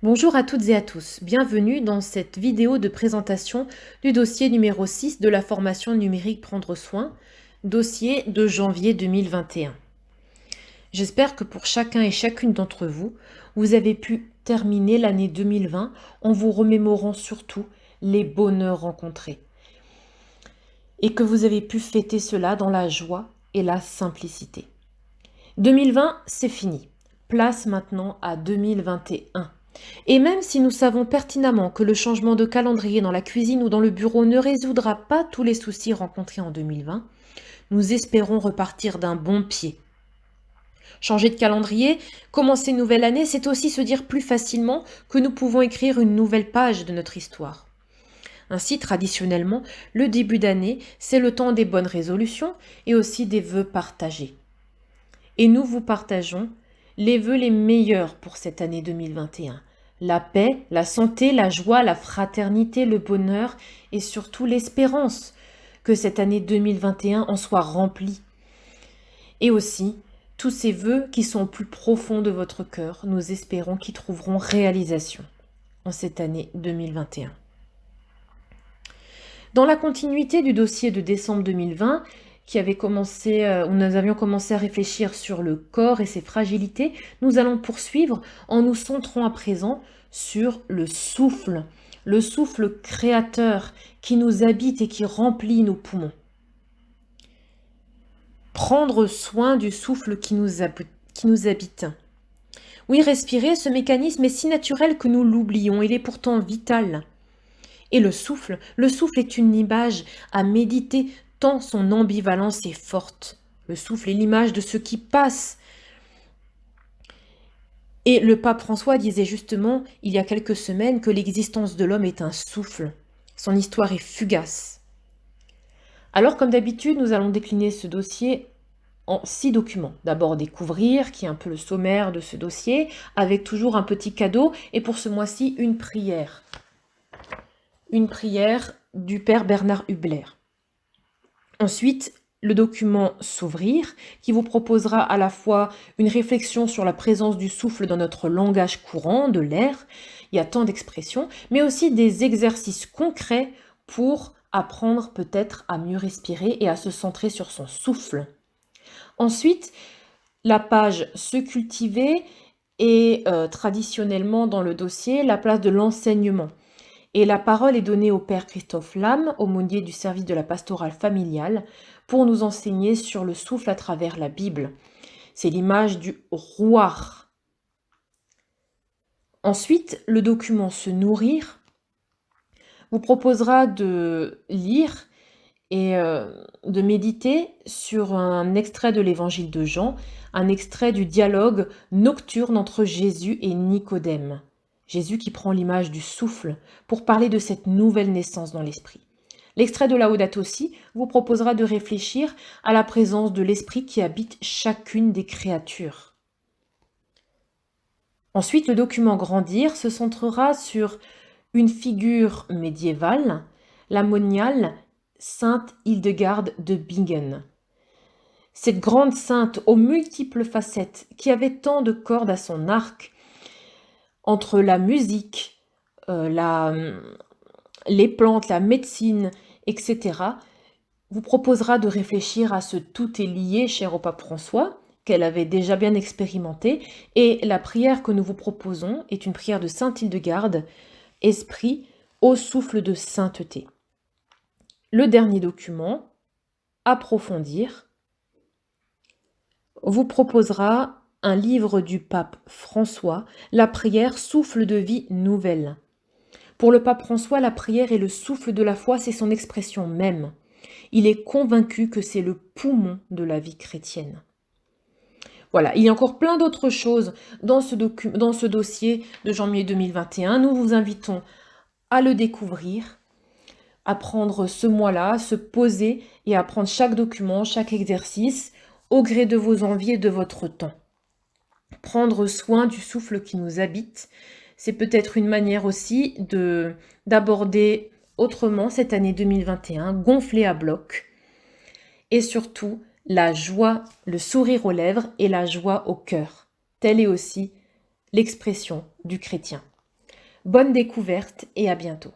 Bonjour à toutes et à tous, bienvenue dans cette vidéo de présentation du dossier numéro 6 de la formation numérique Prendre soin, dossier de janvier 2021. J'espère que pour chacun et chacune d'entre vous, vous avez pu terminer l'année 2020 en vous remémorant surtout les bonheurs rencontrés et que vous avez pu fêter cela dans la joie et la simplicité. 2020, c'est fini. Place maintenant à 2021. Et même si nous savons pertinemment que le changement de calendrier dans la cuisine ou dans le bureau ne résoudra pas tous les soucis rencontrés en 2020, nous espérons repartir d'un bon pied. Changer de calendrier, commencer une nouvelle année, c'est aussi se dire plus facilement que nous pouvons écrire une nouvelle page de notre histoire. Ainsi, traditionnellement, le début d'année, c'est le temps des bonnes résolutions et aussi des vœux partagés. Et nous vous partageons les vœux les meilleurs pour cette année 2021. La paix, la santé, la joie, la fraternité, le bonheur et surtout l'espérance que cette année 2021 en soit remplie. Et aussi, tous ces vœux qui sont au plus profond de votre cœur, nous espérons qu'ils trouveront réalisation en cette année 2021. Dans la continuité du dossier de décembre 2020, où nous avions commencé à réfléchir sur le corps et ses fragilités, nous allons poursuivre en nous centrant à présent sur le souffle créateur qui nous habite et qui remplit nos poumons. Prendre soin du souffle qui nous habite. Oui, respirer, ce mécanisme est si naturel que nous l'oublions, il est pourtant vital. Et le souffle est une image à méditer tant son ambivalence est forte. Le souffle est l'image de ce qui passe. Et le pape François disait justement, il y a quelques semaines, que l'existence de l'homme est un souffle. Son histoire est fugace. Alors, comme d'habitude, nous allons décliner ce dossier en 6 documents. D'abord découvrir, qui est un peu le sommaire de ce dossier, avec toujours un petit cadeau, et pour ce mois-ci, une prière. Une prière du Père Bernard Hubler. Ensuite, le document S'ouvrir, qui vous proposera à la fois une réflexion sur la présence du souffle dans notre langage courant, de l'air, il y a tant d'expressions, mais aussi des exercices concrets pour apprendre peut-être à mieux respirer et à se centrer sur son souffle. Ensuite, la page Se cultiver et traditionnellement dans le dossier, la place de l'enseignement. Et la parole est donnée au Père Christophe Lam, aumônier du service de la pastorale familiale, pour nous enseigner sur le souffle à travers la Bible. C'est l'image du rouar. Ensuite, le document Se nourrir vous proposera de lire et de méditer sur un extrait de l'évangile de Jean, un extrait du dialogue nocturne entre Jésus et Nicodème. Jésus qui prend l'image du souffle pour parler de cette nouvelle naissance dans l'esprit. L'extrait de Laudato Si vous proposera de réfléchir à la présence de l'esprit qui habite chacune des créatures. Ensuite, le document Grandir se centrera sur une figure médiévale, la moniale Sainte Hildegarde de Bingen. Cette grande sainte aux multiples facettes qui avait tant de cordes à son arc, entre la musique, les plantes, la médecine, etc., vous proposera de réfléchir à ce tout est lié, cher au pape François, qu'elle avait déjà bien expérimenté, et la prière que nous vous proposons est une prière de Sainte Hildegarde, esprit au souffle de sainteté. Le dernier document, Approfondir, vous proposera un livre du pape François, la prière souffle de vie nouvelle. Pour le pape François, la prière est le souffle de la foi, c'est son expression même. Il est convaincu que c'est le poumon de la vie chrétienne. Voilà, il y a encore plein d'autres choses dans ce dossier de janvier 2021. Nous vous invitons à le découvrir, à prendre ce mois-là, se poser et à prendre chaque document, chaque exercice au gré de vos envies et de votre temps. Prendre soin du souffle qui nous habite, c'est peut-être une manière aussi d'aborder autrement cette année 2021, gonflée à bloc, et surtout la joie, le sourire aux lèvres et la joie au cœur. Telle est aussi l'expression du chrétien. Bonne découverte et à bientôt.